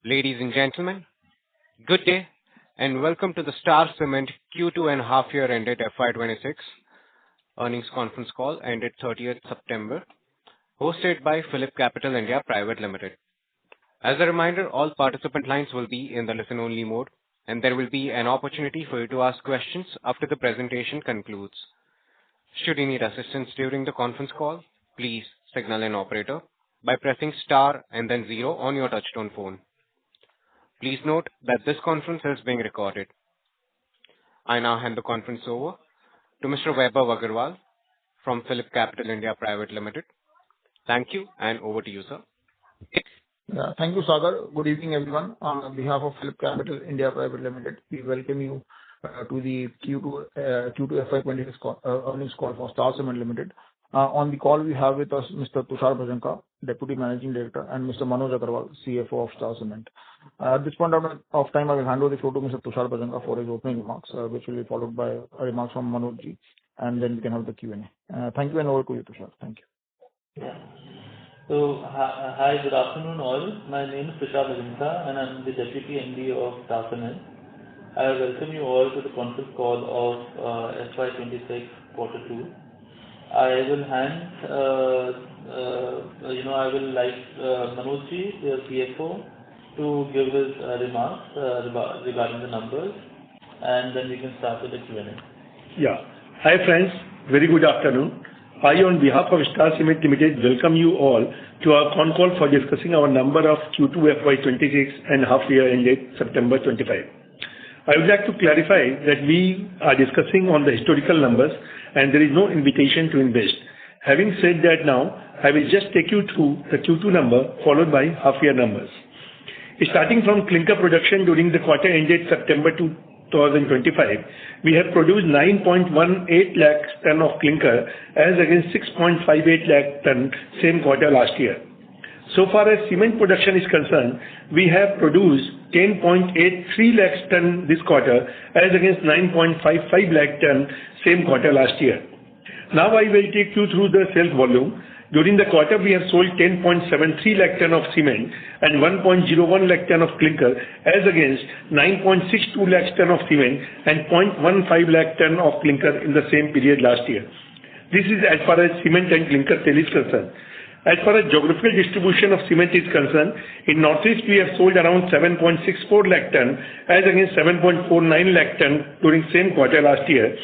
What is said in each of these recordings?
Ladies and gentlemen, good day, and welcome to the Star Cement Q2 and half-year ended FY 2026 earnings conference call ended 30th September, hosted by PhillipCapital India Private Limited. As a reminder, all participant lines will be in the listen-only mode, and there will be an opportunity for you to ask questions after the presentation concludes. Should you need assistance during the conference call, please signal an operator by pressing star and then zero on your touchtone phone. Please note that this conference is being recorded. I now hand the conference over to Mr. Vaibhav Agarwal from PhillipCapital India Private Limited. Thank you, and over to you, sir. Yeah, thank you, Sagar. Good evening, everyone. On behalf of PhillipCapital India Private Limited, we welcome you to the Q2 FY 2026 earnings call for Star Cement Limited. On the call, we have with us Mr. Tushar Bhajanka, Deputy Managing Director, and Mr. Manoj Agarwal, CFO of Star Cement. At this point of time, I will hand over the floor to Mr. Tushar Bhajanka for his opening remarks, which will be followed by remarks from Manoj ji, and then we can have the Q&A. Thank you, and over to you, Tushar. Thank you. Yeah. So, hi, good afternoon all. My name is Tushar Bhajanka, and I'm the Deputy MD of Star Cement. I welcome you all to the conference call of FY 2026 Quarter 2. I will like Manoj ji, the CFO, to give his remarks regarding the numbers, and then we can start with the Q&A. Yeah. Hi friends, very good afternoon. I, on behalf of Star Cement Limited, welcome you all to our con call for discussing our number of Q2 FY 2026 and half year ended September 25. I would like to clarify that we are discussing on the historical numbers and there is no invitation to invest. Having said that, now I will just take you through the Q2 number followed by half year numbers. Starting from clinker production during the quarter ended September 2025, we have produced 9.18 lakh ton of clinker as against 6.58 lakh ton same quarter last year. So far as cement production is concerned, we have produced 10.83 lakh ton this quarter as against 9.55 lakh ton same quarter last year. Now I will take you through the sales volume. During the quarter, we have sold 10.73 lakh ton of cement and 1.01 lakh ton of clinker as against 9.62 lakh ton of cement and 0.15 lakh ton of clinker in the same period last year. This is as far as cement and clinker sale is concerned. As far as geographical distribution of cement is concerned, in Northeast we have sold around 7.64 lakh ton as against 7.49 lakh ton during same quarter last year.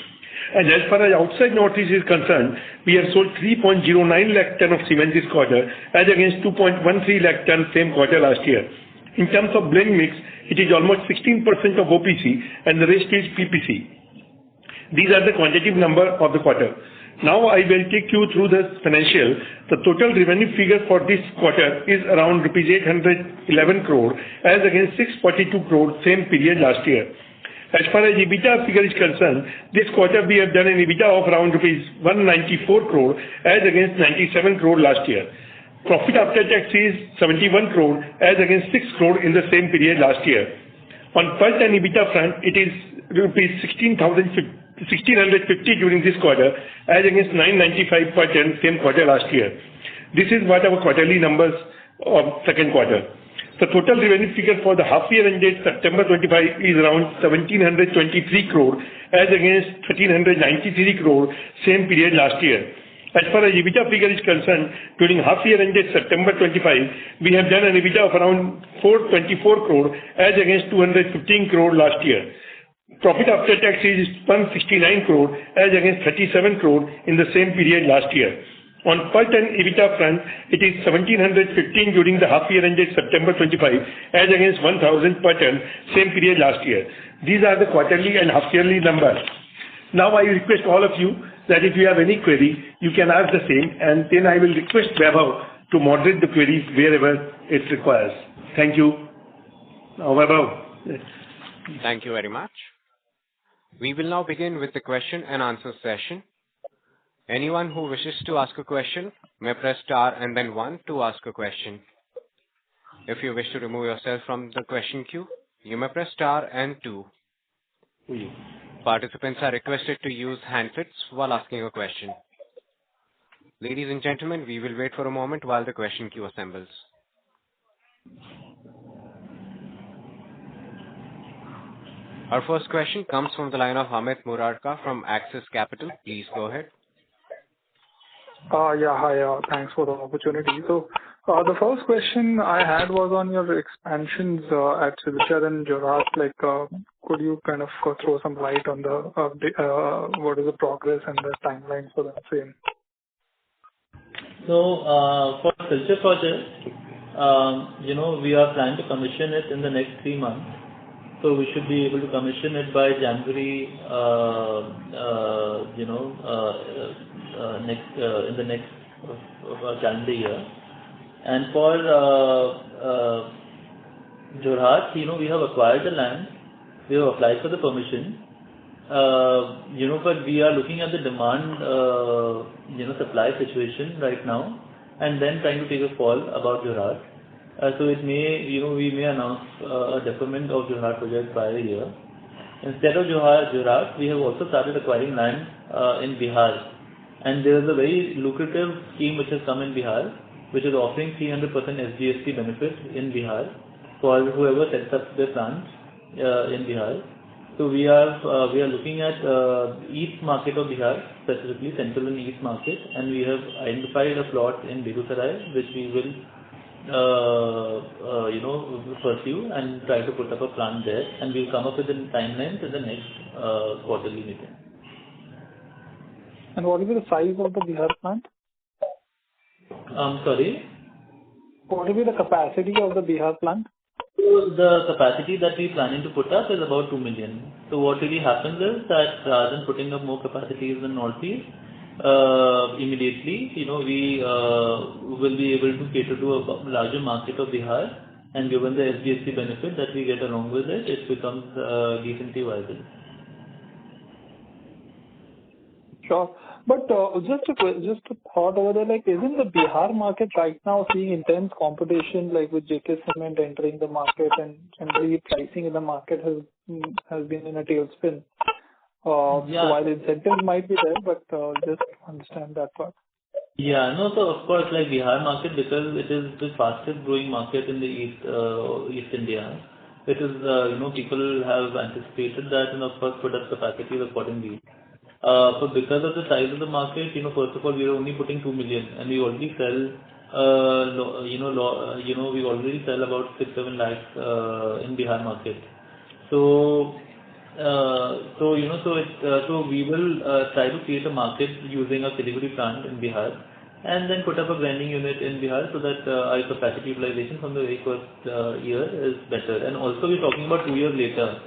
And as far as outside Northeast is concerned, we have sold 3.09 lakh ton of cement this quarter as against 2.13 lakh ton same quarter last year. In terms of blend mix, it is almost 16% of OPC and the rest is PPC. These are the quantitative number of the quarter. Now I will take you through the financial. The total revenue figure for this quarter is around rupees 811 crore as against 642 crore same period last year. As far as EBITDA figure is concerned, this quarter we have done an EBITDA of around rupees 194 crore as against 97 crore last year. Profit after tax is 71 crore as against 6 crore in the same period last year. On per ton EBITDA front, it is rupees 1650 during this quarter as against 995 per ton same quarter last year. This is what our quarterly numbers of second quarter. The total revenue figure for the half year ended September 25 is around 1723 crore as against 1393 crore same period last year. As far as EBITDA figure is concerned, during half year ended September 25, we have done an EBITDA of around 424 crore as against 215 crore last year. Profit after tax is 169 crore as against 37 crore in the same period last year. On per ton EBITDA front, it is 1715 during the half year ended September 25 as against 1000 per ton same period last year. These are the quarterly and half yearly numbers. Now I request all of you that if you have any query, you can ask the same, and then I will request Vaibhav to moderate the queries wherever it requires. Thank you. Now Vaibhav. Thank you very much. We will now begin with the question and answer session. Anyone who wishes to ask a question may press star and then one to ask a question. If you wish to remove yourself from the question queue, you may press star and two. Participants are requested to use handsets while asking a question. Ladies and gentlemen, we will wait for a moment while the question queue assembles. Our first question comes from the line of Amit Murarka from Axis Capital. Please go ahead. Yeah, hi. Thanks for the opportunity. So, the first question I had was on your expansions at Silchar and Jorhat. Like, could you kind of throw some light on what is the progress and the timelines for that same? So, for Silchar project, we are planning to commission it in the next 3 months. So we should be able to commission it by January, in the next calendar year. And for Jorhat, we have acquired the land, we have applied for the permission, but we are looking at the demand, supply situation right now, and then trying to take a call about Jorhat. So it may, we may announce a deferment of Jorhat project by a year. Instead of Jorhat, we have also started acquiring land in Bihar. And there is a very lucrative scheme which has come in Bihar, which is offering 300% SGST benefit in Bihar for whoever sets up their plants in Bihar. So we are looking at east market of Bihar, specifically central and east market, and we have identified a plot in Begusarai which we will pursue and try to put up a plant there, and we'll come up with a timeline to the next quarterly meeting. And what will be the size of the Bihar plant? Sorry? What will be the capacity of the Bihar plant? So the capacity that we're planning to put up is about 2 million. So what really happens is that rather than putting up more capacities in Northeast, immediately, we will be able to cater to a larger market of Bihar, and given the SGST benefit that we get along with it, it becomes decently viable. Sure. But just a thought over there, like, isn't the Bihar market right now seeing intense competition, like with JK Cement entering the market, and generally pricing in the market has been in a tailspin? So while the incentives might be there, but just understand that part. Yeah, no, so of course, like Bihar market, because it is the fastest growing market in the East India, it is, people have anticipated that and of course put up capacities accordingly. But because of the size of the market, first of all, we are only putting 2 million, and we already sell, we already sell about 6-7 lakhs in Bihar market. So we will try to create a market using a Siliguri plant in Bihar, and then put up a grinding unit in Bihar so that our capacity utilization from the very first year is better. And also we're talking about 2 years later.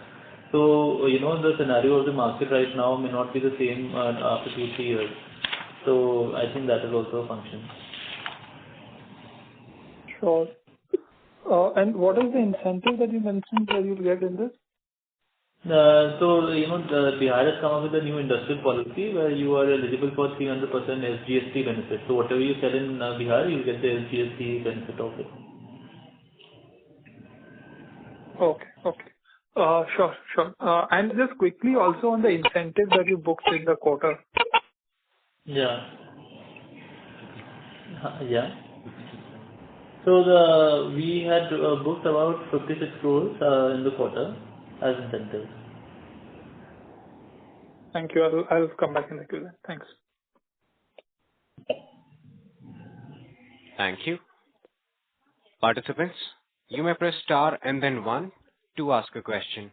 So, the scenario of the market right now may not be the same after 2-3 years. So I think that is also a function. Sure. And what is the incentive that you mentioned that you'll get in this? The Bihar has come up with a new industrial policy where you are eligible for 300% SGST benefit. So whatever you sell in Bihar, you'll get the SGST benefit of it. Okay. Sure. And just quickly also on the incentive that you booked in the quarter. Yeah. So we had booked about 56 crores in the quarter as incentive. Thank you. I'll come back in the queue then. Thanks. Thank you. Participants, you may press star and then 1 to ask a question.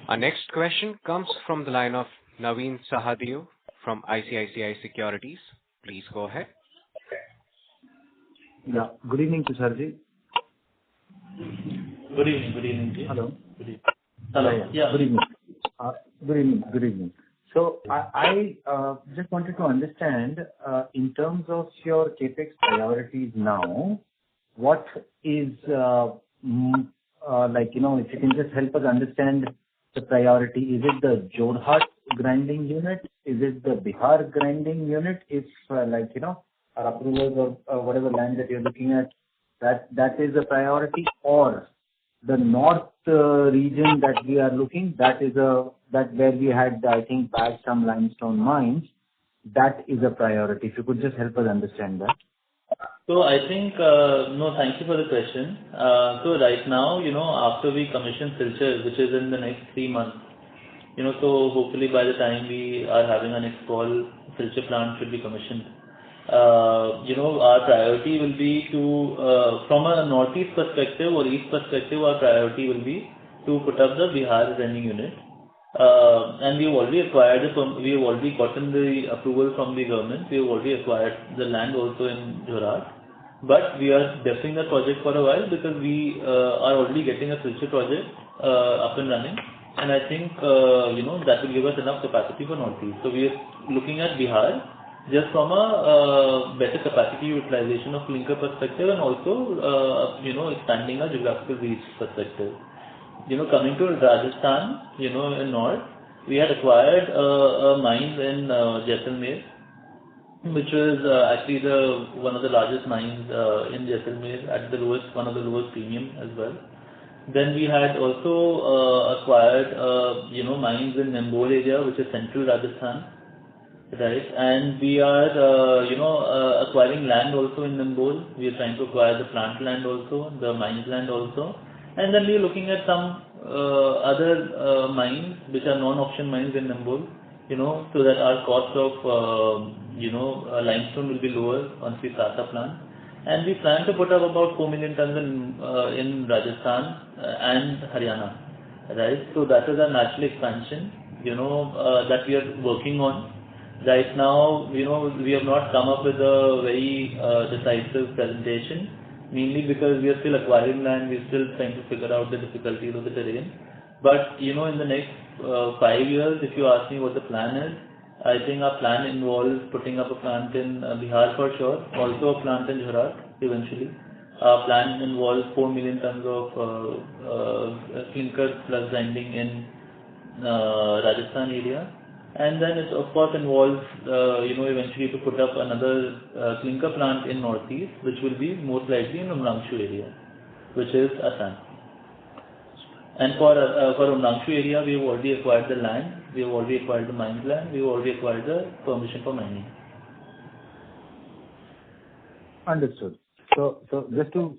Our next question comes from the line of Naveen Sahadeo from ICICI Securities. Please go ahead. Yeah. Good evening, Tusharji. Good evening. Hello. Good evening. Hello. Yeah. Good evening. So I just wanted to understand, in terms of your capex priorities now, what is if you can just help us understand the priority. Is it the Jorhat grinding unit? Is it the Bihar grinding unit? If our approvals or whatever land that you're looking at, that is a priority, or the north region that we are looking, that where we had, I think, bagged some limestone mines. that is a priority? If you could just help us understand that. So I think, no, thank you for the question. So right now, after we commission Silchar, which is in the next 3 months, so hopefully by the time we are having our next call, Silchar plant should be commissioned. Our priority will be to, from a northeast perspective or east perspective, our priority will be to put up the Bihar grinding unit. And we've already acquired we have already gotten the approval from the government. We have already acquired the land also in Jorhat. But we are deferring the project for a while because we are already getting a Silchar project up and running. And I think, that will give us enough capacity for northeast. So we are looking at Bihar just from a better capacity utilization of clinker perspective and also, expanding our geographical reach perspective. Coming to Rajasthan, in north, we had acquired a mine in Jaisalmer, which was actually one of the largest mines in Jaisalmer at one of the lowest premium as well. Then we had also acquired, mines in Nimbol area, which is central Rajasthan, right? And we are, acquiring land also in Nimbol. We are trying to acquire the plant land also, the mines land also. And then we are looking at some other mines which are non-auction mines in Nimbol, so that our cost of, limestone will be lower once we start the plant. And we plan to put up about 4 million tons in Rajasthan and Haryana, right? So that is our natural expansion, that we are working on. Right now, we have not come up with a very decisive presentation, mainly because we are still acquiring land, we are still trying to figure out the difficulties of the terrain. But, in the next 5 years, if you ask me what the plan is, I think our plan involves putting up a plant in Bihar for sure, also a plant in Jorhat eventually. Our plan involves 4 million tons of clinker plus grinding in Rajasthan area. And then it of course involves, eventually to put up another clinker plant in northeast, which will be most likely in Umrangshu area, which is Assam. And for Umrangshu area, we have already acquired the land, we have already acquired the mine land, we have already acquired the permission for mining. Understood. So just to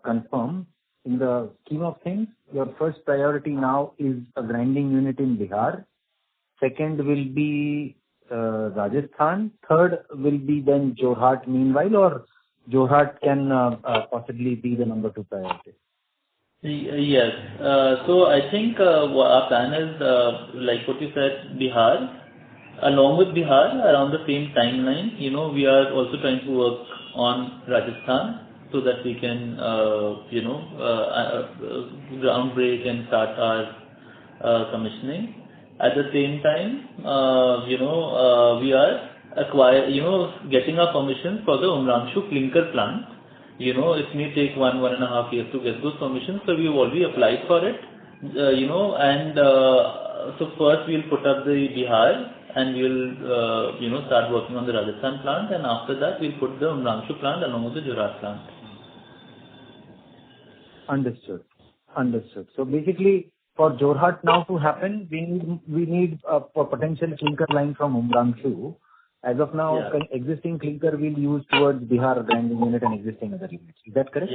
confirm, in the scheme of things, your first priority now is a grinding unit in Bihar. Second will be Rajasthan. Third will be then Jorhat meanwhile, or Jorhat can possibly be the number 2 priority? Yes. So I think our plan is, like what you said, Bihar. Along with Bihar, around the same timeline, we are also trying to work on Rajasthan so that we can, ground break and start our commissioning. At the same time, we are getting our permissions for the Umrangshu clinker plant. It may take 1.5 years to get those permissions, so we have already applied for it. So first we'll put up the Bihar and we'll, start working on the Rajasthan plant, and after that we'll put the Umrangshu plant along with the Jorhat plant. Understood. So basically, for Jorhat now to happen, we need a potential clinker line from Umrangshu. As of now, existing clinker we'll use towards Bihar grinding unit and existing other units. Is that correct?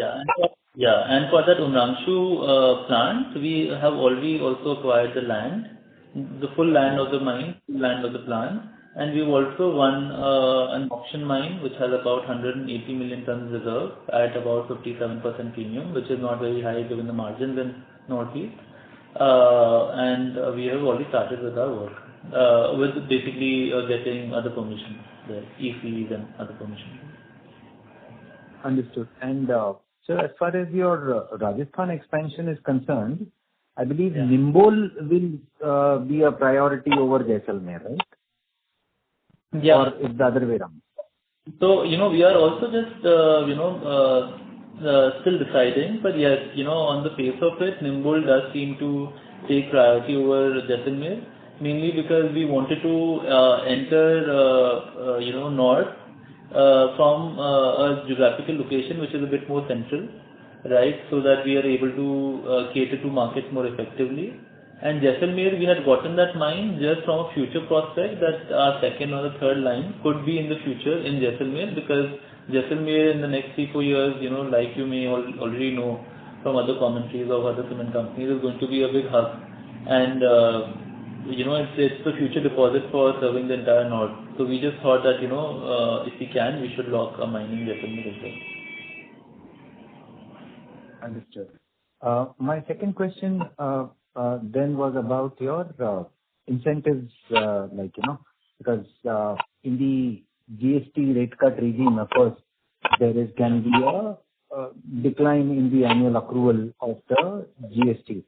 Yeah. And for that Umrangshu plant, we have already also acquired the land, the full land of the mine, land of the plant, and we've also won an auction mine which has about 180 million tons reserve at about 57% premium, which is not very high given the margins in Northeast. And we have already started with our work, with basically getting other permissions, the ECs and other permissions. Understood. And so as far as your Rajasthan expansion is concerned, I believe Nimbol will be a priority over Jaisalmer, right? Yeah. Or it's the other way around? So, we are also just, still deciding, but yes, on the face of it, Nimbol does seem to take priority over Jaisalmer, mainly because we wanted to enter, north from a geographical location which is a bit more central, right, so that we are able to cater to markets more effectively. And Jaisalmer, we had gotten that mine just from a future prospect that our second or the third line could be in the future in Jaisalmer, because Jaisalmer in the next 3-4 years, like you may already know from other commentaries of other cement companies, is going to be a big hub. And it's the future deposit for serving the entire north. So we just thought that if we can, we should lock a mining Jaisalmer as well. Understood. My second question then was about your incentives, because in the GST rate cut regime, of course, can be a decline in the annual accrual of the GST.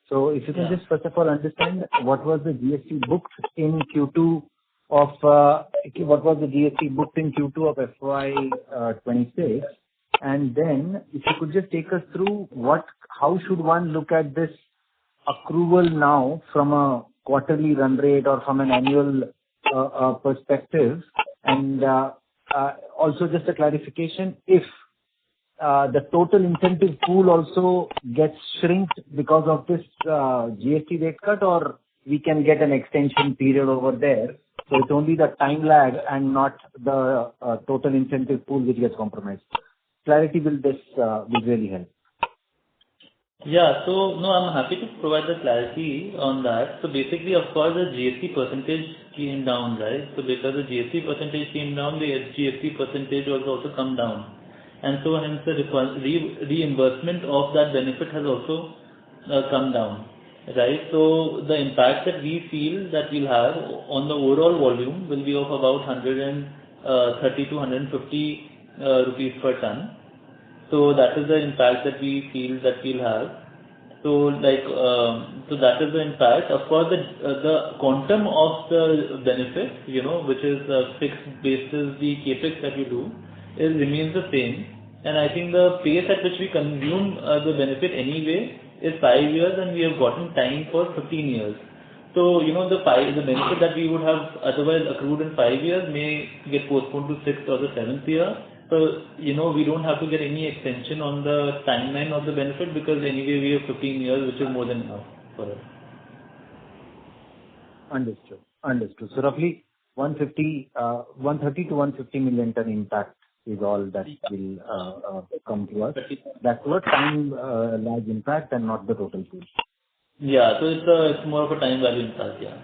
So if you can just first of all understand what was the GST booked in Q2 of FY26, and then if you could just take us through how should one look at this accrual now from a quarterly run rate or from an annual perspective, and also just a clarification if the total incentive pool also gets shrinked because of this GST rate cut, or we can get an extension period over there. So it's only the time lag and not the total incentive pool which gets compromised. Clarity will really help. Yeah, so no, I'm happy to provide the clarity on that. So basically, of course, the GST percentage came down, right? So because the GST percentage came down, the SGST percentage was also come down. And so hence the reimbursement of that benefit has also come down, right? So the impact that we feel that we'll have on the overall volume will be of about 130 to 150 rupees per ton. So that is the impact that we feel that we'll have. So so that is the impact. Of course, the quantum of the benefit, which is fixed basis the capex that we do, remains the same. And I think the pace at which we consume the benefit anyway is 5 years, and we have gotten time for 15 years. So the benefit that we would have otherwise accrued in 5 years may get postponed to 6th or the 7th year. So, we don't have to get any extension on the timeline of the benefit, because anyway we have 15 years, which is more than enough for us. Understood. So roughly 130 to 150 million ton impact is all that will come to us. That's what time lag impact and not the total pool. Yeah, so it's more of a time value impact, yeah.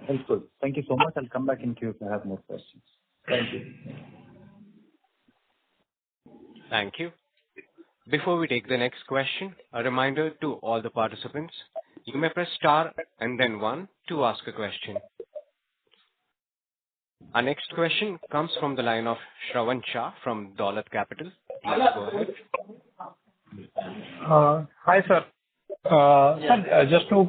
Helpful. Thank you so much. I'll come back in queue if I have more questions. Thank you. Thank you. Before we take the next question, a reminder to all the participants, you may press star and then 1 to ask a question. Our next question comes from the line of Shravan Shah from Dolat Capital. Please go ahead. Hi, sir. Sir, just to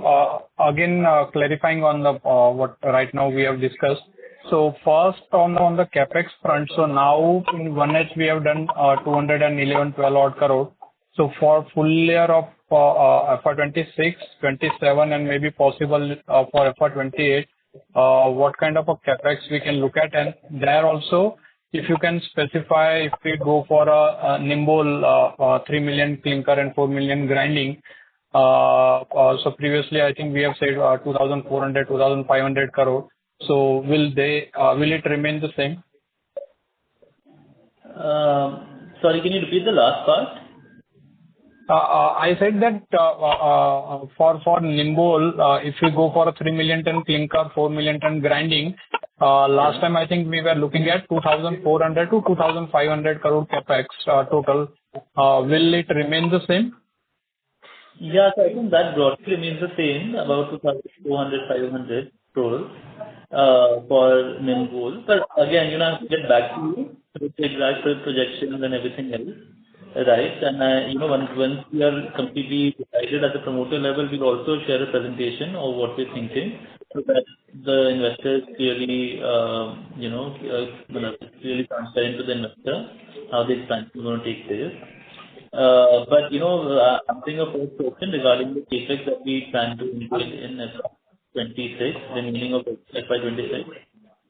again clarifying on the what right now we have discussed. So first on the capex front, so now in 1H we have done 212 odd crore. So for full year of FY26, 27, and maybe possible for FY28, what kind of a capex we can look at, and there also if you can specify if we go for a Nimbol 3 million clinker and 4 million grinding. So previously I think we have said 2,400, 2,500 crore. So will it remain the same? Sorry, can you repeat the last part? I said that for Nimbol, if we go for a 3 million ton clinker, 4 million ton grinding, last time I think we were looking at 2,400 to 2,500 crore capex total. Will it remain the same? Yeah, so I think that broadly remains the same, about 2,400, 500 crores for Nimbol. But again, I have to get back to you with the exact projections and everything else. Right, and once we are completely decided at the promoter level, we'll also share a presentation of what we're thinking, so that the investors clearly, clearly transparent to the investor how the expansion is going to take place. But answering your first question regarding the capex that we plan to entail in FY26, the meaning of FY26,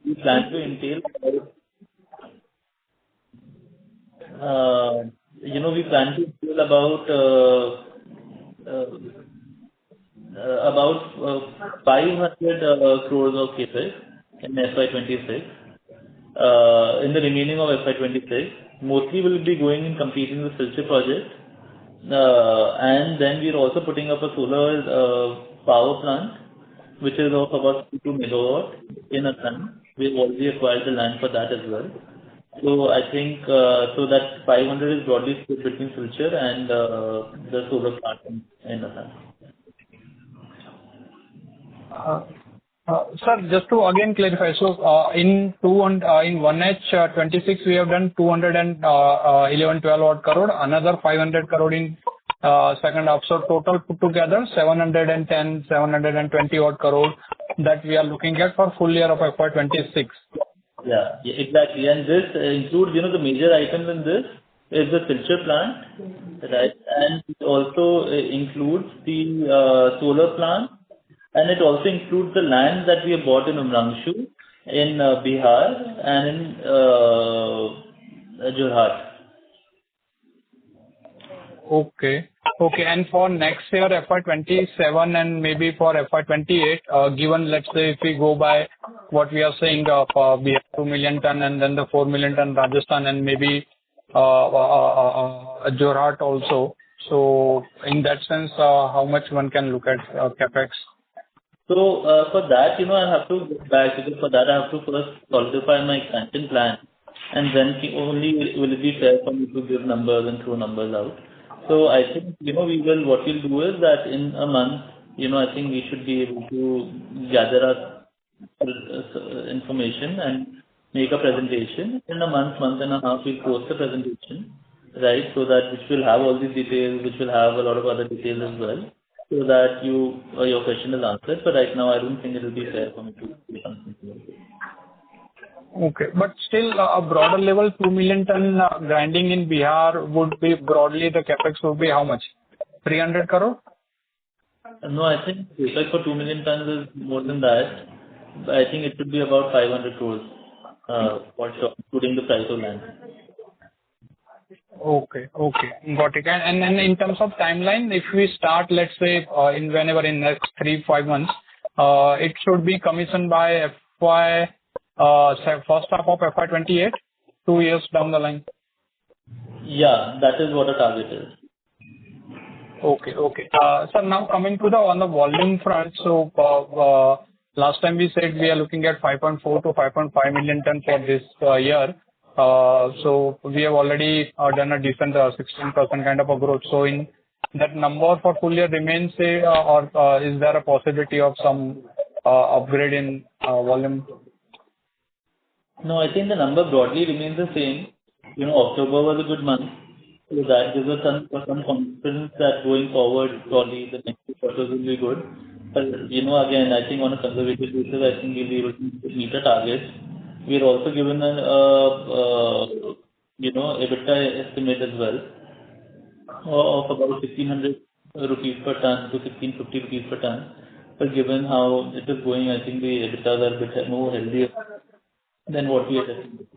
we plan to entail. We plan to entail about about 500 crores of CapEx in FY26. In the remaining of FY26, mostly will be going in completing the Silchar project. And then we're also putting up a solar power plant, which is of about 2 megawatt in Assam. We've already acquired the land for that as well. So I think so that 500 is broadly split between Silchar and the solar plant in Assam. Sir, just to again clarify, so in 1H 26 we have done 212 odd crore, another 500 crore in second half. So total put together 720 odd crore that we are looking at for full year of FY26. Yeah, exactly. And this includes, the major items in this is the Silchar plant, right? And it also includes the solar plant, and it also includes the land that we have bought in Umrangshu, in Bihar, and in Jorhat. Okay. And for next year, FY27 and maybe for FY28, given, let's say, if we go by what we are saying of Bihar 2 million ton and then the 4 million ton Rajasthan and maybe Jorhat also. So in that sense, how much one can look at CapEx? So for that, I have to get back, because for that I have to first solidify my expansion plan, and then only will it be fair for me to give numbers and throw numbers out. So I think, what we'll do is that in a month, I think we should be able to gather our information and make a presentation. In a month and a half, we'll post the presentation, right? So that which will have all these details, which will have a lot of other details as well, so that your question is answered. But right now, I don't think it will be fair for me to do something like this. Okay, but still a broader level, 2 million ton grinding in Bihar would be broadly, the capex would be how much? 300 crore? No, I think capex for 2 million tons is more than that. I think it should be about 500 crores, for sure, including the price of land. Okay, got it. And then in terms of timeline, if we start, let's say, whenever in next 3-5 months, it should be commissioned by first half of FY28, 2 years down the line. Yeah, that is what the target is. Okay. So now coming to on the volume front, so last time we said we are looking at 5.4 to 5.5 million ton for this year. So we have already done a decent 16% kind of a growth. So in that number for full year remains, or is there a possibility of some upgrade in volume? No, I think the number broadly remains the same. October was a good month, so that gives us some confidence that going forward, probably the next 2 quarters will be good. But again, I think on a conservative basis, I think we'll be able to meet the targets. We are also given an EBITDA estimate as well of about 1,600 rupees per ton to 1,650 rupees per ton. But given how it is going, I think the EBITDAs are a bit more healthier than what we had estimated.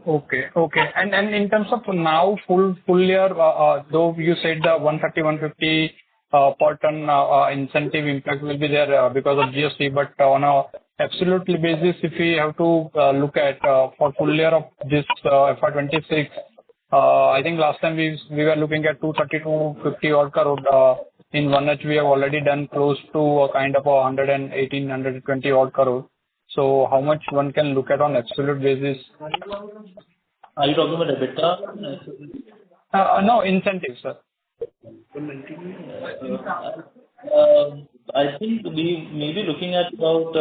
Okay. And in terms of now full year, though you said the 130-150 per ton incentive impact will be there because of GST, but on a absolutely basis, if we have to look at for full year of this FY26, I think last time we were looking at 230-250 odd crore. In 1H we have already done close to a kind of 118-120 odd crore. So how much one can look at on absolute basis? Are you talking about EBITDA? No, incentives, sir. I think we may be looking at about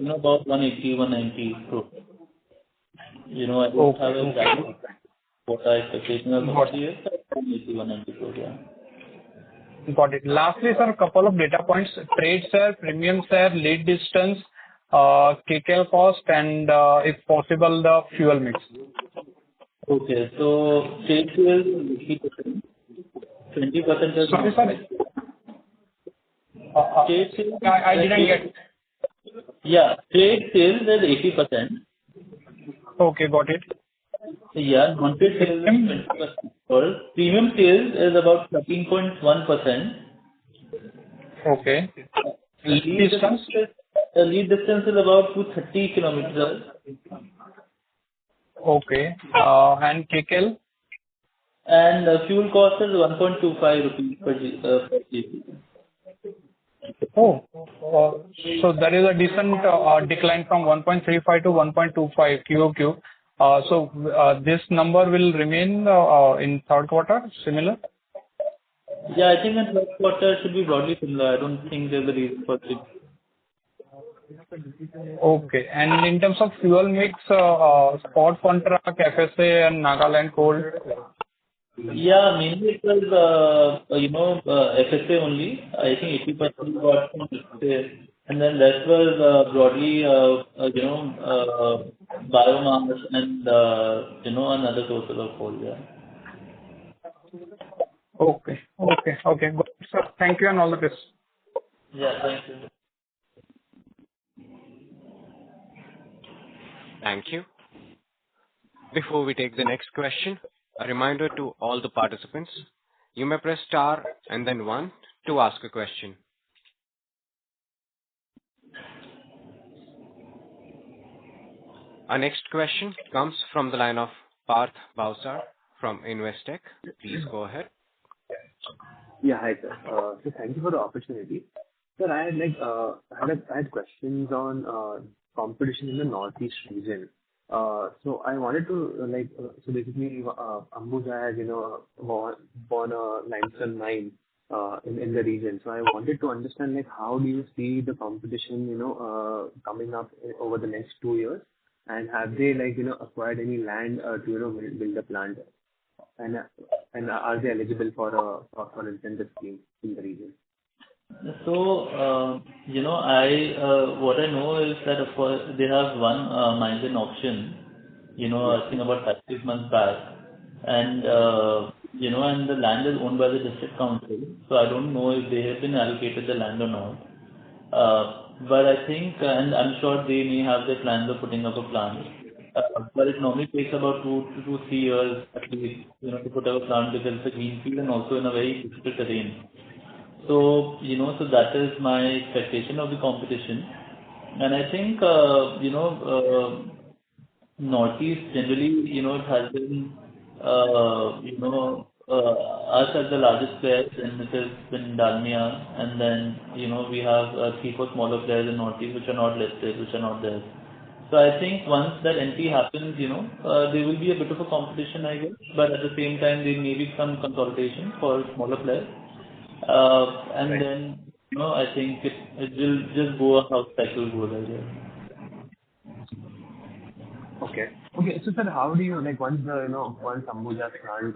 180-190 crore. I don't have exactly what our expectation is for the year, 180-190 crore, yeah. Got it. Lastly, sir, a couple of data points: trade share, premium share, lead distance, kcal cost, and if possible, the fuel mix. Okay, so trade share is 80%. 20% is. Sorry, sir. Trade sales. I didn't get. Yeah, trade sales is 80%. Okay, got it. Yeah, non-trade sales is 20%. Premium sales is about 13.1%. Okay. Lead Distance? lead distance is about 230 kilometers, Okay. And kcal? and fuel cost is 1.25 rupees per kg. Oh, so there is a decent decline from 1.35 to 1.25 QOQ. So this number will remain in third quarter, similar? Yeah, I think in third quarter should be broadly similar. I don't think there's a reason for it. Okay. And in terms of fuel mix, spot contract, FSA and Nagaland coal? Yeah, mainly it was, FSA only. I think 80% got from FSA, and then rest was broadly, biomass and, another sources of coal, yeah. Okay. Good. Sir, thank you and all the best. Yeah, thank you. Thank you. Before we take the next question, a reminder to all the participants, you may press star and then 1 to ask a question. Our next question comes from the line of Parth Bhavsar from Investec. Please go ahead. Yeah, hi, sir. So thank you for the opportunity. Sir, I had questions on competition in the Northeast region. So I wanted to so basically Ambuja has won a limestone mine in the region. So I wanted to understand how do you see the competition coming up over the next 2 years, and have they acquired any land to build a plant, and are they eligible for an incentive scheme in the region? So, what I know is that of course they have one mines in auction, I think about 5-6 months back, and and the land is owned by the district council. So I don't know if they have been allocated the land or not. But I think, and I'm sure they may have the plans of putting up a plant. But it normally takes about 2 to 3 years at least, to put up a plant because it's a greenfield and also in a very difficult terrain. So, so that is my expectation of the competition. And I think, Northeast generally, it has been, us as the largest players, and it has been Dalmia, and then, we have 3-4 smaller players in Northeast which are not listed, which are not there. So I think once that entry happens, there will be a bit of a competition, I guess, but at the same time there may be some consolidation for smaller players. And right. Then, I think it will just go how cycle goes, I guess. Okay. So sir, how do you once Ambuja's plant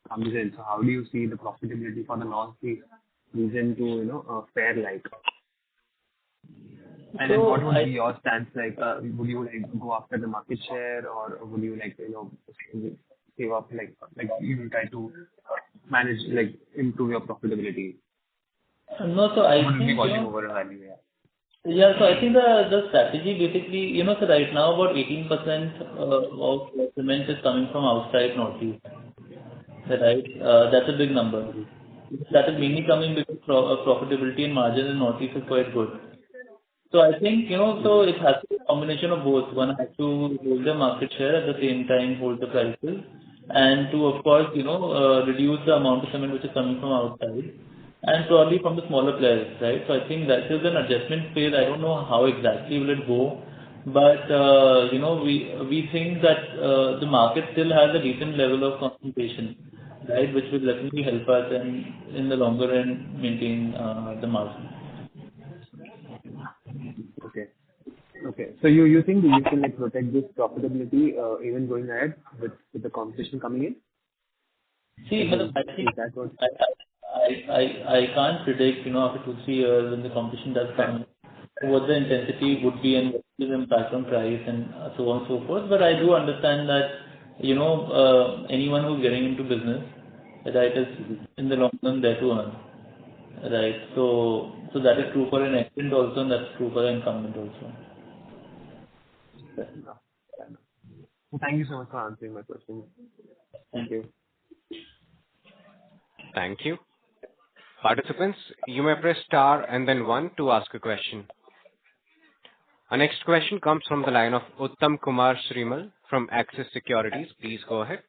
comes in? So how do you see the profitability for the Northeast region to fare like? And then what would be your stance like? Would you go after the market share, or would you save up you will try to manage improve your profitability? No, so I would think be volume over value, yeah. Yeah, so I think the strategy basically, so right now about 18% of cement is coming from outside Northeast, right? That's a big number. That is mainly coming because profitability and margin in Northeast is quite good. So I think, so it has to be a combination of both. One has to hold the market share, at the same time hold the prices, and to, of course, reduce the amount of cement which is coming from outside, and probably from the smaller players, right? So I think that is an adjustment phase. I don't know how exactly will it go, but, we think that the market still has a decent level of concentration, right, which will definitely help us and in the longer run maintain the margin. Okay. So you think that you can protect this profitability even going ahead with the competition coming in? See, I think I can't predict, after 2-3 years when the competition does come, what the intensity would be and what is the impact on price and so on and so forth. But I do understand that, anyone who's getting into business, right, is in the long run there to earn, right? So that is true for an extent also, and that's true for an incumbent also. Fair enough. Well, thank you so much for answering my question. Thank you. Thank you. Participants, you may press star and then one to ask a question. Our next question comes from the line of Uttam Kumar Srimal from Axis Securities. Please go ahead.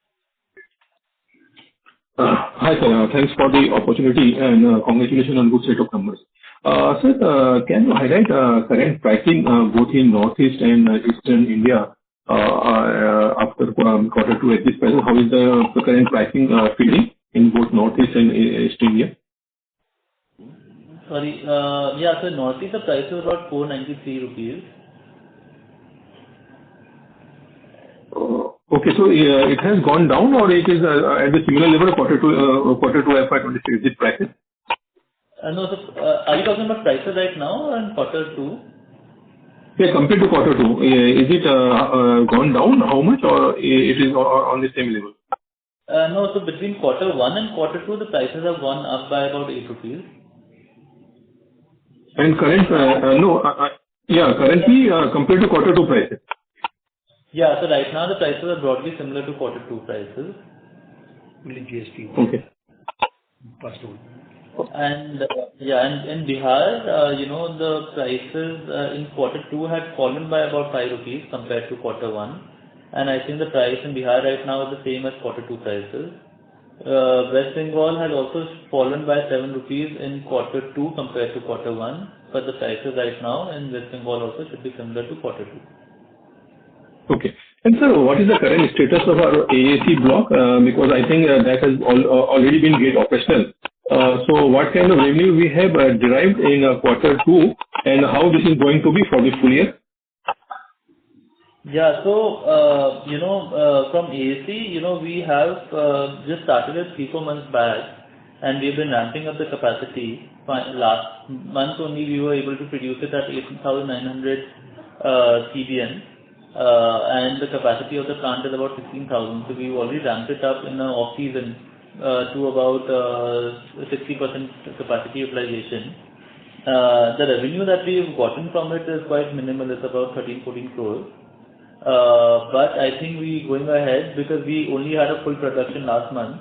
Hi, sir. Thanks for the opportunity and congratulations on good set of numbers. Sir, can you highlight current pricing both in Northeast and Eastern India after quarter two at this price? How is the current pricing feeling in both Northeast and East India? Sorry. So Northeast the price is about 493 rupees. Okay, so it has gone down or it is at the similar level quarter two FY26, is it prices? No, so, are you talking about prices right now or in quarter two? Yeah, compared to quarter two, is it gone down? How much, or it is on the same level? No, so between quarter one and quarter two, the prices have gone up by about 8 rupees. And currently compared to quarter two prices. Yeah, so right now the prices are broadly similar to quarter two prices. Only GST. Okay. Passed on. And in Bihar, the prices in quarter two had fallen by about 5 rupees compared to quarter one. And I think the price in Bihar right now is the same as quarter two prices. West Bengal has also fallen by 7 rupees in quarter two compared to quarter one. But the prices right now in West Bengal also should be similar to quarter two. Okay. And sir, what is the current status of our AAC block? Because I think that has already been made operational. So what kind of revenue we have derived in quarter two and how this is going to be for the full year? Yeah, so, from AAC, we have just started it 3-4 months back and we've been ramping up the capacity. Last month only we were able to produce it at 18,900 CBM. And the capacity of the plant is about 16,000. So we've already ramped it up in the off season to about 60% capacity utilization. The revenue that we've gotten from it is quite minimal. It's about 13-14 crores. But I think we going ahead because we only had a full production last month.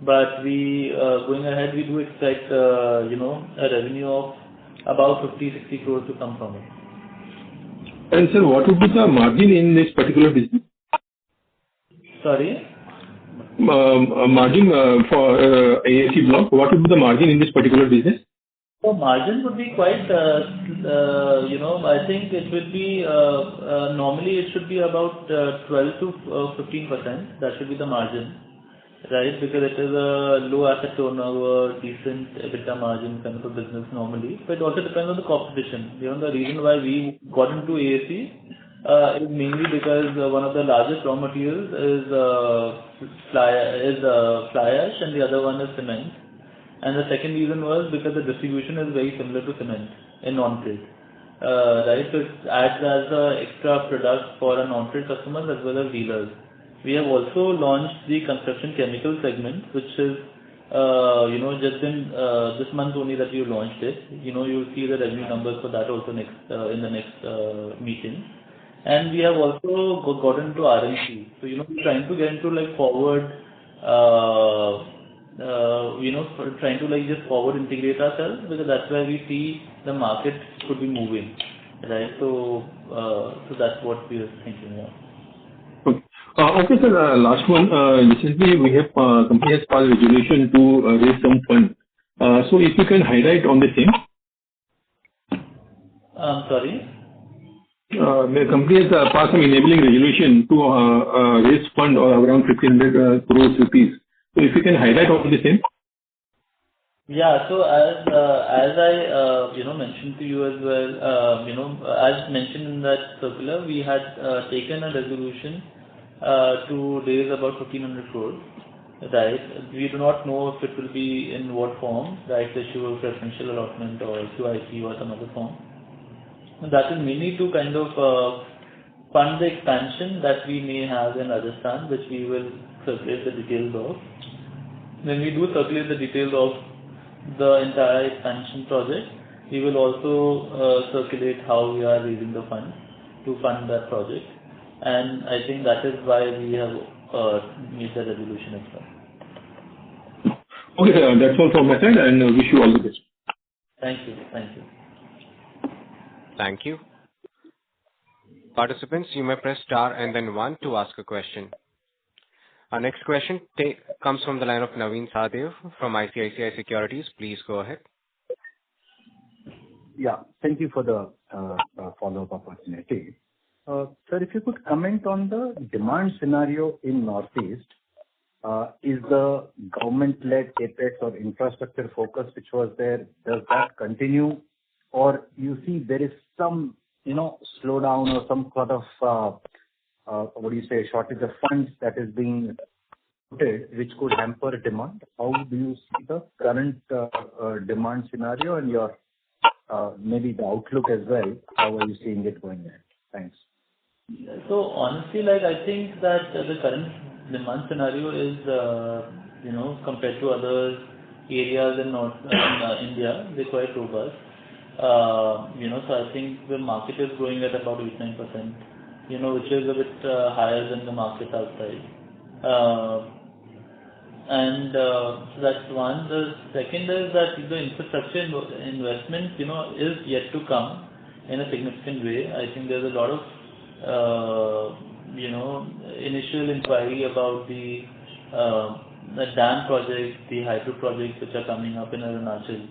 But we going ahead we do expect a revenue of about 50-60 crores to come from it. And sir, what would be the margin in this particular business? Sorry? Margin for AAC block, what would be the margin in this particular business? So margin would be quite, I think it will be, normally it should be about 12 to 15%. That should be the margin, right? Because it is a low asset turnover, decent EBITDA margin kind of a business normally. But it also depends on the competition. The reason why we got into AAC is mainly because one of the largest raw materials is fly ash and the other one is cement. And the second reason was because the distribution is very similar to cement in non-trade. Right? So it acts as an extra product for our non-trade customers as well as dealers. We have also launched the construction chemical segment, which is, just in this month only that you launched it. You'll see the revenue numbers for that also next in the next meeting. And we have also gotten into RMC. So, we're trying to get into like forward, trying to like just forward integrate ourselves because that's where we see the market could be moving, right? So that's what we are thinking of. Okay, sir. Last one. Recently, we have company has passed resolution to raise some fund. So if you can highlight on the same. Sorry. The company has passed some enabling resolution to raise fund around 1,500 crores rupees. So if you can highlight on the same. Yeah. So as I mentioned to you as well, as mentioned in that circular, we had taken a resolution to raise about 1,500 crores. Right. We do not know if it will be in what form, rights issue or preferential allotment or QIP or some other form. And that is mainly to kind of fund the expansion that we may have in Rajasthan, which we will circulate the details of. When we do circulate the details of the entire expansion project, we will also circulate how we are raising the funds to fund that project. And I think that is why we have made the resolution as well. Okay, sir. That's all from my side, and wish you all the best. Thank you. Thank you. Participants, you may press star and then 1 to ask a question. Our next question comes from the line of Naveen Sahadev from ICICI Securities. Please go ahead. Yeah. Thank you for the follow-up opportunity. Sir, if you could comment on the demand scenario in Northeast, is the government-led CapEx or infrastructure focus which was there, does that continue? Or you see there is some, slowdown or some sort of, shortage of funds that is being put, which could hamper demand? How do you see the current demand scenario and your maybe the outlook as well? How are you seeing it going ahead? Thanks. So honestly, I think that the current demand scenario is, compared to other areas in North India, they're quite robust. So I think the market is growing at about 8-9%, which is a bit higher than the market outside. So that's one. The second is that the infrastructure investment, is yet to come in a significant way. I think there's a lot of initial inquiry about the dam projects, the hydro projects which are coming up in Arunachal.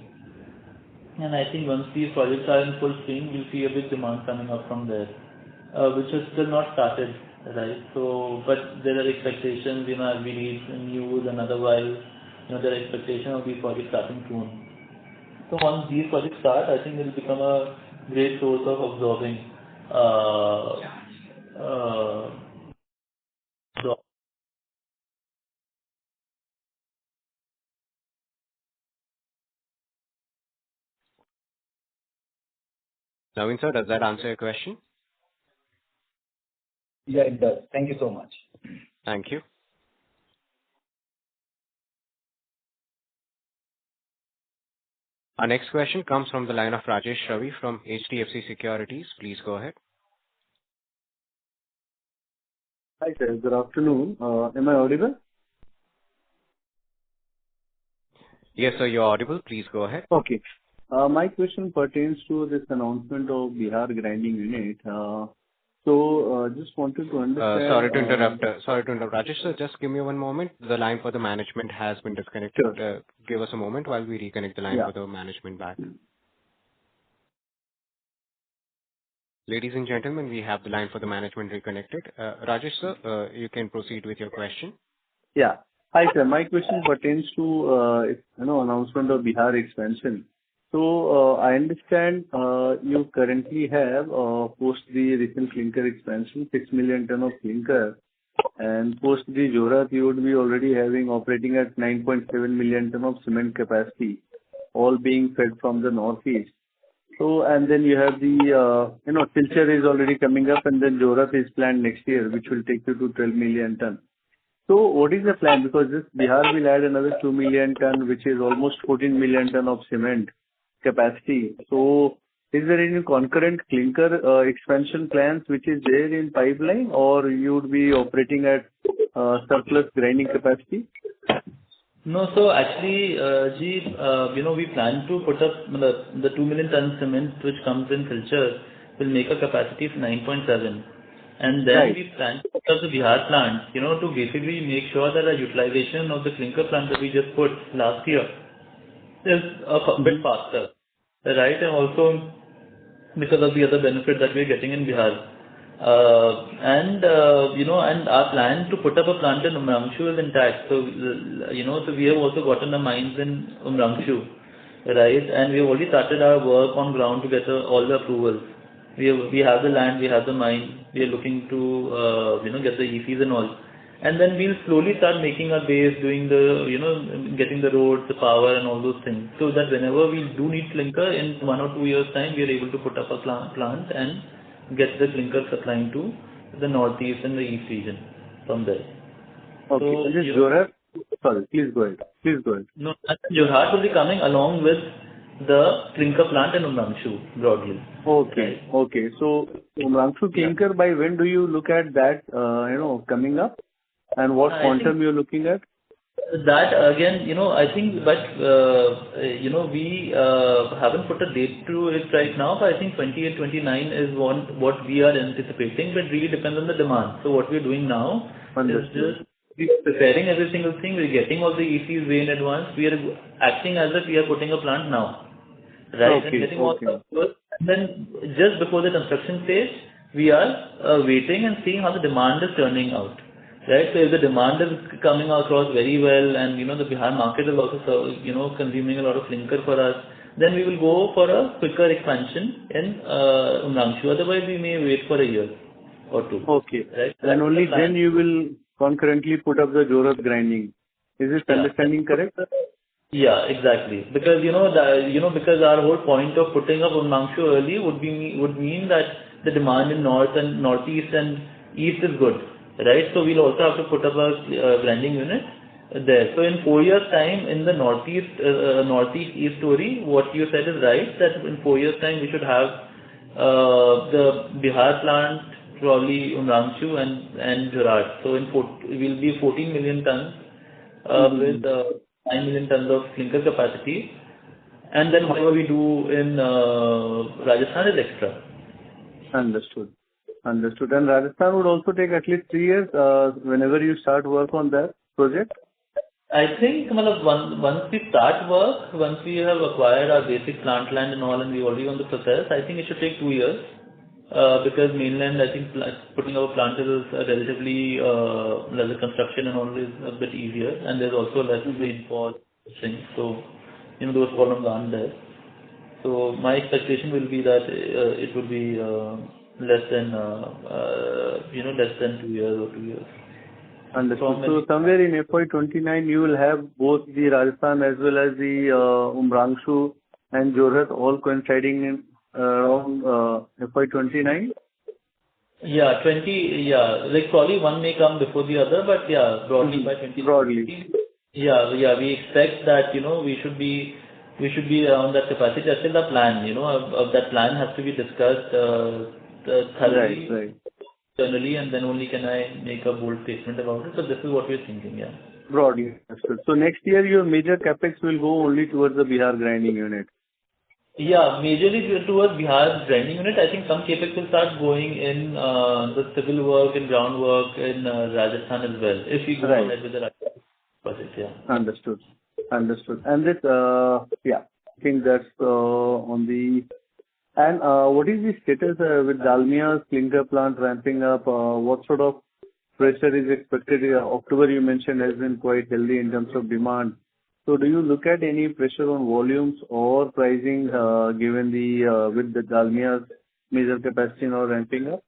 And I think once these projects are in full swing, we'll see a big demand coming up from there, which has still not started, right? So, but there are expectations, as we read in news and otherwise, there are expectations of these projects starting soon. So once these projects start, I think it will become a great source of absorbing Naveen sir, does that answer your question? Yeah, it does. Thank you so much. Thank you. Our next question comes from the line of Rajesh Ravi from HDFC Securities. Please go ahead. Hi, sir. Good afternoon. Am I audible? Yes, sir, you're audible. Please go ahead. Okay. My question pertains to this announcement of Bihar grinding unit. Just wanted to understand. Sorry to interrupt. Rajesh, sir, just give me one moment. The line for the management has been disconnected. Sure. Give us a moment while we reconnect the line for the management back. Ladies and gentlemen, we have the line for the management reconnected. Rajesh, sir, you can proceed with your question. Yeah. Hi, sir. My question pertains to announcement of Bihar expansion. So I understand you currently have post the recent clinker expansion 6 million ton of clinker, and post the Jorhat you would be already having operating at 9.7 million ton of cement capacity, all being fed from the northeast. So and then you have the Silchar is already coming up, and then Jorhat is planned next year, which will take you to 12 million ton. So what is the plan? Because this Bihar will add another 2 million ton, which is almost 14 million ton of cement capacity. So is there any concurrent clinker expansion plans which is there in pipeline, or you would be operating at surplus grinding capacity? No, so actually, we plan to put up the 2 million ton cement which comes in Silchar will make a capacity of 9.7. And then we plan to put up the Bihar plant, to basically make sure that the utilization of the clinker plant that we just put last year is a bit faster, right? And also because of the other benefit that we're getting in Bihar. And our plan to put up a plant in Umrangshu is intact. So, so we have also gotten the mines in Umrangshu, right? And we have already started our work on ground to get all the approvals. We have the land, we have the mine, we are looking to, get the ECs and all. And then we'll slowly start making our base, doing the, getting the roads, the power and all those things. So that whenever we do need clinker in 1 or 2 years time, we are able to put up a plant and get the clinker supplying to the northeast and the east region from there. Okay. So, this Jorhat, sorry, please go ahead. No, Jorhat will be coming along with the clinker plant in Umrangshu broadly. Okay. Right? Okay. So Umrangshu clinker, by when do you look at that, coming up? And what quantum you're looking at? That again, I think, but we haven't put a date to it right now, but I think 28, 29 is what we are anticipating, but really depends on the demand. So what we're doing now is just we're preparing every single thing. We're getting all the ECs way in advance. We are acting as if we are putting a plant now, right? And getting all the approvals. And then just before the construction stage, we are waiting and seeing how the demand is turning out. Right, so if the demand is coming across very well, and the Bihar market is also consuming a lot of clinker for us, then we will go for a quicker expansion in Umrangshu. Otherwise, we may wait for a year or two. Okay. Right? And only then you will concurrently put up the Jorhat grinding. Is this understanding correct? Yeah, exactly. Because because our whole point of putting up Umrangshu early would mean that the demand in north and northeast and east is good. Right, so we'll also have to put up a grinding unit there. So in 4 years' time, in the northeast east story, what you said is right. That in 4 years' time we should have the Bihar plant, probably Umrangshu and Jorhat. So we'll be 14 million tons with 9 million tons of clinker capacity, and then whatever we do in Rajasthan is extra. Understood. And Rajasthan would also take at least 3 years whenever you start work on that project? I think once we start work, once we have acquired our basic plant land and all, and we're already on the process, I think it should take 2 years. Because mainland, I think putting up a plant is relatively, the construction and all is a bit easier, and there's also less rainfall things. So, those problems aren't there. So my expectation will be that it would be less than 2 years or 2 years. Understood. So somewhere in FY29 you will have both the Rajasthan as well as the Umrangshu and Jorhat all coinciding in around FY29? Yeah, like probably one may come before the other, but yeah, broadly by 20. Broadly. Yeah, we expect that we should be around that capacity. That's still the plan. That plan has to be discussed thoroughly, right. Internally, and then only can I make a bold statement about it. But this is what we're thinking. Yeah. Broadly understood. So next year your major capex will go only towards the Bihar grinding unit. Yeah, majorly towards Bihar grinding unit. I think some capex will start going in the civil work and groundwork in Rajasthan as well. If we go ahead with the Rajasthan project, yeah. Understood. And this, I think that's on the. And what is the status with Dalmia's clinker plant ramping up? What sort of pressure is expected? October you mentioned has been quite healthy in terms of demand. So do you look at any pressure on volumes or pricing given with the Dalmia's major capacity now ramping up?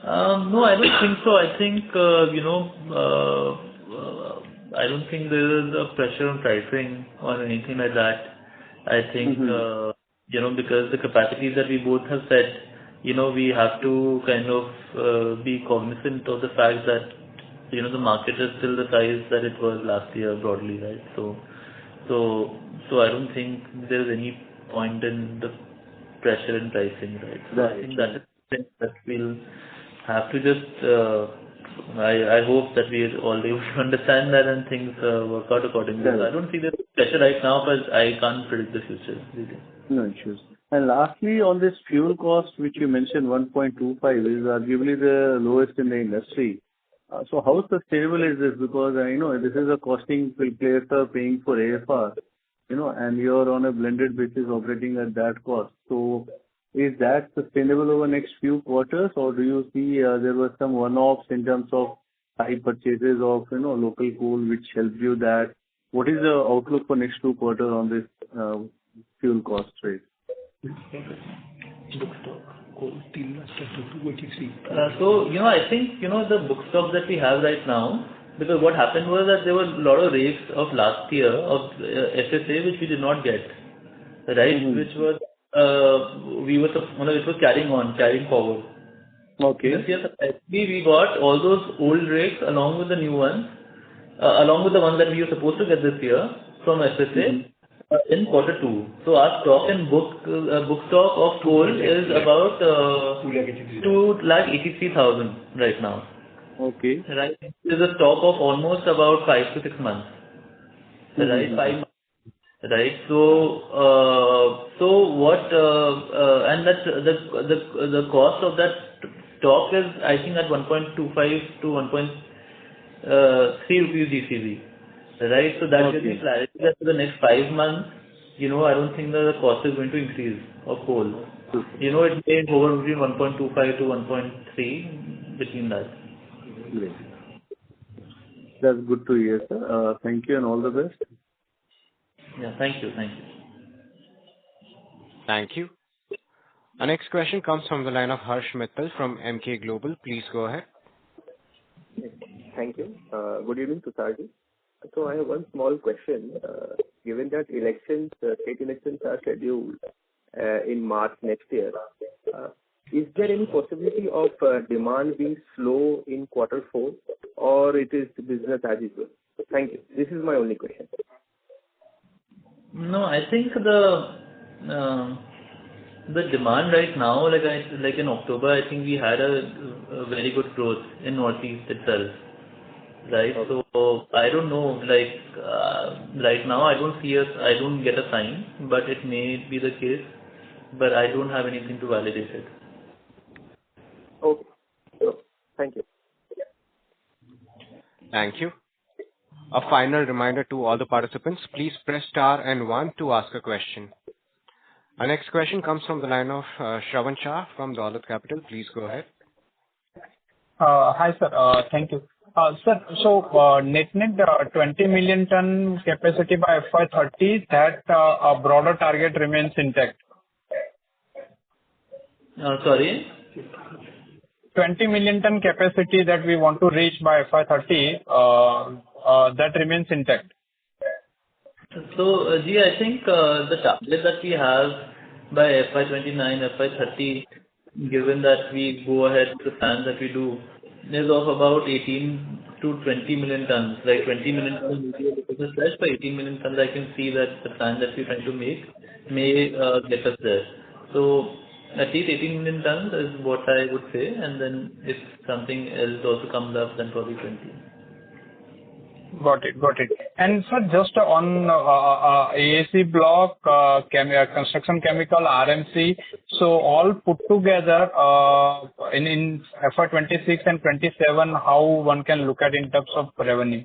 No, I don't think so. I think I don't think there is a pressure on pricing or anything like that. I think because the capacities that we both have set, we have to kind of be cognizant of the fact that the market is still the size that it was last year broadly, right? So I don't think there is any point in the pressure in pricing, right? So I think that is something that we'll have to just. I hope that we all able to understand that and things work out accordingly. I don't see the pressure right now, but I can't predict the future. Really. No issues. And lastly, on this fuel cost, which you mentioned 1.25 is arguably the lowest in the industry. So how sustainable is this? Because I know this is a costing players are paying for AFR, and you're on a blended basis operating at that cost. So is that sustainable over next few quarters, or do you see there were some one-offs in terms of high purchases of local coal which helped you that? What is the outlook for next 2 quarters on this fuel cost rate? So, I think, the book stock that we have right now, because what happened was that there were a lot of rakes of last year of FSA which we did not get, right? Which was, which was carrying forward. Okay. This year, we got all those old rakes along with the new ones, along with the ones that we were supposed to get this year from FSA. In Q2. So our stock and book stock of coal is about 283,000 right now. Okay. right? There's a stock of almost about 5 to 6 months, right? 5 months, right? And that's the cost of that stock is, I think, at 1.25 to 1.3 rupees GCV, right? So that gives me clarity that for the next 5 months, I don't think that the cost is going to increase of coal. It may hover between 1.25 to 1.3, between that. Great. That's good to hear, sir. Thank you and all the best. Yeah, thank you. Thank you. Our next question comes from the line of Harsh Mittal from Emkay Global. Please go ahead. Thank you. Good evening, Tusharji. So I have one small question. Given that state elections are scheduled in March next year, is there any possibility of demand being slow in quarter 4, or it is business as usual? Thank you. This is my only question. No, I think the demand right now, like in October, I think we had a very good growth in Northeast itself, right? So I don't know, right now I don't get a sign, but it may be the case, but I don't have anything to validate it. Okay. Thank you. Thank you. A final reminder to all the participants, please press star and 1 to ask a question. Our next question comes from the line of Shravan Shah from Dolat Capital. Please go ahead. Hi, sir. Thank you. Sir, so net 20 million ton capacity by FY30, that a broader target remains intact. Sorry? 20 million ton capacity that we want to reach by FY30, that remains intact. So, I think the target that we have by FY29, FY30, given that we go ahead with the plans that we do, is of about 18 to 20 million tons. Like 20 million tons will be a business stretch, but 18 million tons I can see that the plan that we're trying to make may get us there. So, at least 18 million tons is what I would say, and then if something else also comes up, then probably 20. Got it. And sir, just on AAC block, construction chemical, RMC, so all put together in FY26 and 27, how one can look at in terms of revenue?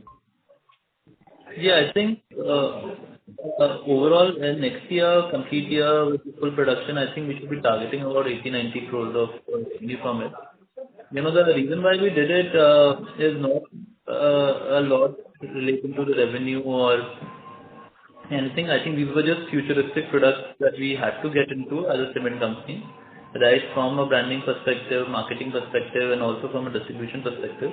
Yeah, I think overall next year, complete year with full production, I think we should be targeting about 80-90 crores of revenue from it. The reason why we did it is not a lot relating to the revenue or anything. I think these were just futuristic products that we had to get into as a cement company, right, from a branding perspective, marketing perspective, and also from a distribution perspective.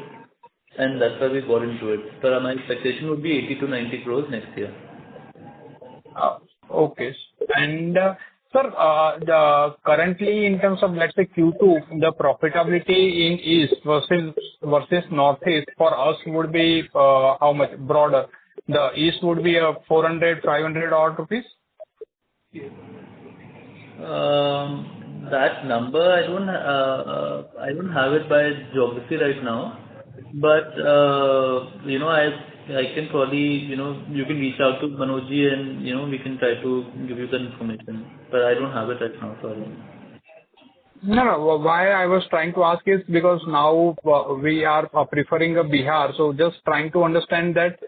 And that's why we got into it. So my expectation would be 80 to 90 crores next year. Okay. And sir, currently in terms of, let's say, Q2, the profitability in East versus Northeast for us would be how much broader? The East would be 400, 500 odd rupees? That number, I don't have it by geography right now. But, I can probably, you can reach out to Manojji and, we can try to give you the information. But I don't have it right now, sorry. No. Why I was trying to ask is because now we are preferring a Bihar. So just trying to understand that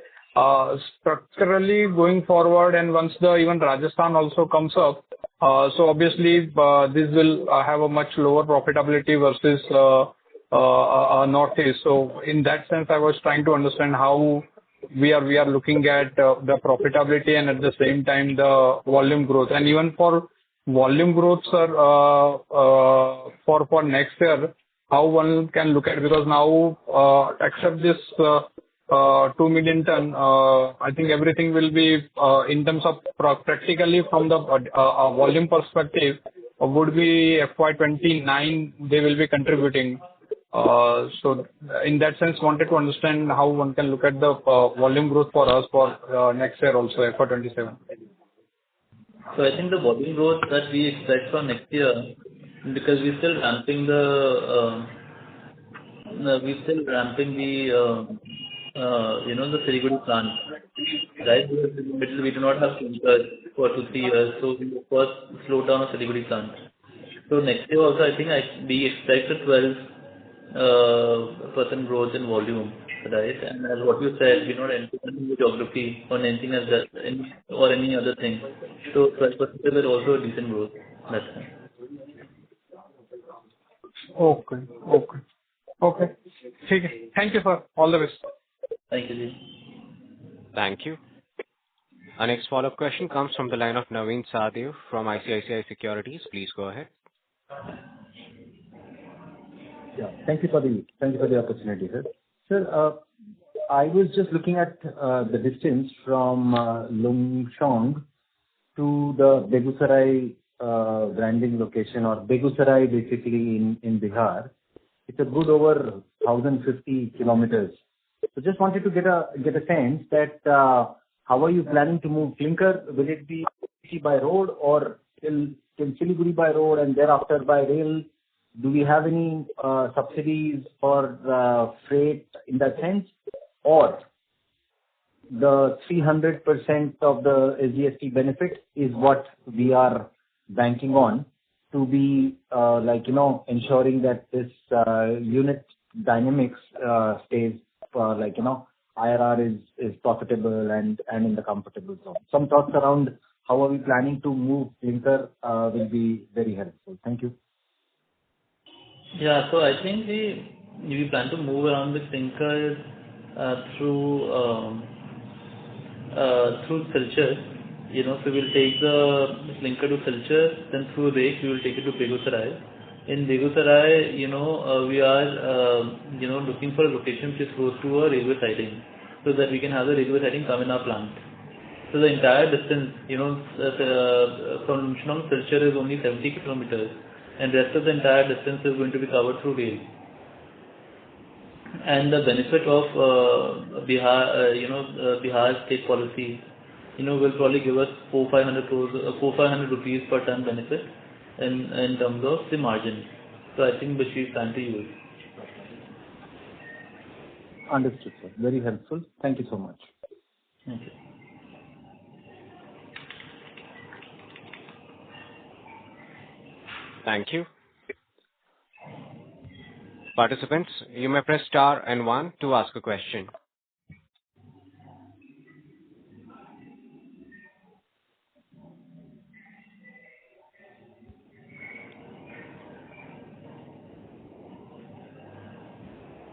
structurally going forward, and once even Rajasthan also comes up, so obviously this will have a much lower profitability versus Northeast. So in that sense, I was trying to understand how we are looking at the profitability and at the same time the volume growth. And even for volume growth, sir, for next year, how one can look at, because now except this 2 million ton, I think everything will be in terms of practically from the volume perspective would be FY29 they will be contributing. So in that sense, wanted to understand how one can look at the volume growth for us for next year also, FY27. So I think the volume growth that we expect for next year, because we're still ramping the we're still ramping the the Siliguri plant, right? Because in the middle we do not have clinker for 2-3 years, so we will first slow down our Siliguri plant. So next year also, I think we expect a 12% growth in volume, right? And as what you said, we're not entering a new geography or anything as that, or any other thing. So 12% is also a decent growth. That's it. Okay. ठीक है. Thank you for all the best. Thank you, Ji. Thank you. Our next follow-up question comes from the line of Naveen Sahadev from ICICI Securities. Please go ahead. Yeah. Thank you for the opportunity, sir. Sir, I was just looking at the distance from Lumshnong to the Begusarai branding location, or Begusarai basically in Bihar. It's a good over 1,050 kilometers. So just wanted to get a sense that how are you planning to move clinker? Will it be by road or till Siliguri by road and thereafter by rail? Do we have any subsidies for freight in that sense? Or the 300% of the SGST benefit is what we are banking on to be ensuring that this unit dynamics stays IRR is profitable and in the comfortable zone. Some thoughts around how are we planning to move clinker will be very helpful. Thank you. Yeah, so I think we plan to move around the clinker through Silchar. So we'll take the clinker to Silchar, then through Rake we will take it to Begusarai. In Begusarai, we are looking for a location which is close to a railway siding, so that we can have the railway siding come in our plant. So the entire distance, from Lumshnong to Silchar is only 70 kilometers, and rest of the entire distance is going to be covered through rail. And the benefit of Bihar state policy, will probably give us 400-500 rupees per ton benefit in terms of the margin. So I think which we plan to use. Understood, sir. Very helpful. Thank you so much. Thank you. Thank you. Participants, you may press star and 1 to ask a question.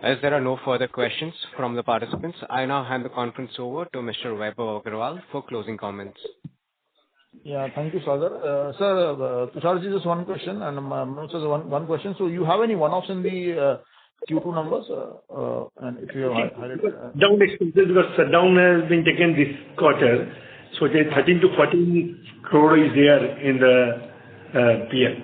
As there are no further questions from the participants, I now hand the conference over to Mr. Vaibhav Agarwal for closing comments. Yeah, thank you, Sagar. Sir, Tusharji, just one question, and Manoj says one question. So you have any one-offs in the Q2 numbers? And if you have highlighted... Down expenses because shutdown has been taken this quarter. So the 13 to 14 crore is there in the PL.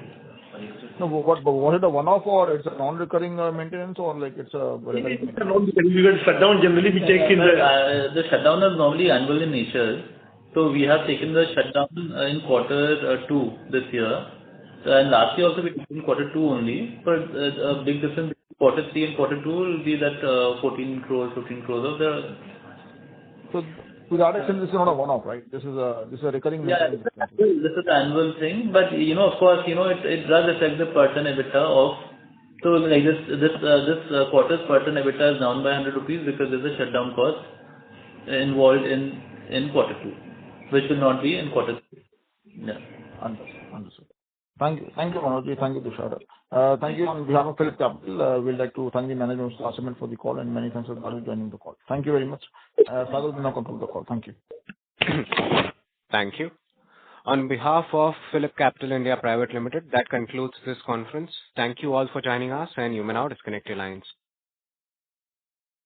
No, was it a one-off or it's a non-recurring maintenance or like it's a... It's a non-recurring because shutdown generally we take in the shutdown is normally annual in nature. So we have taken the shutdown in quarter 2 this year. And last year also we took in quarter 2 only. But a big difference between quarter 3 and quarter 2 will be that 14 crores, 15 crores of the... So to that extent, this is not a one-off, right? This is a recurring... Yeah, this is an annual thing. But, of course, it does affect the per ton EBITDA of... So like this quarter's per ton EBITDA is down by 100 rupees because there's a shutdown cost involved in quarter 2, which will not be in quarter 3. Yeah. Understood. Thank you, Manoj. Thank you, Tushar. Thank you on behalf of Phillip Capital. We'd like to thank the management of Star Cement for the call, and many thanks for joining the call. Thank you very much. Sagar will now conclude the call. Thank you. Thank you. On behalf of Phillip Capital India Private Limited, that concludes this conference. Thank you all for joining us, and you may now disconnect your lines.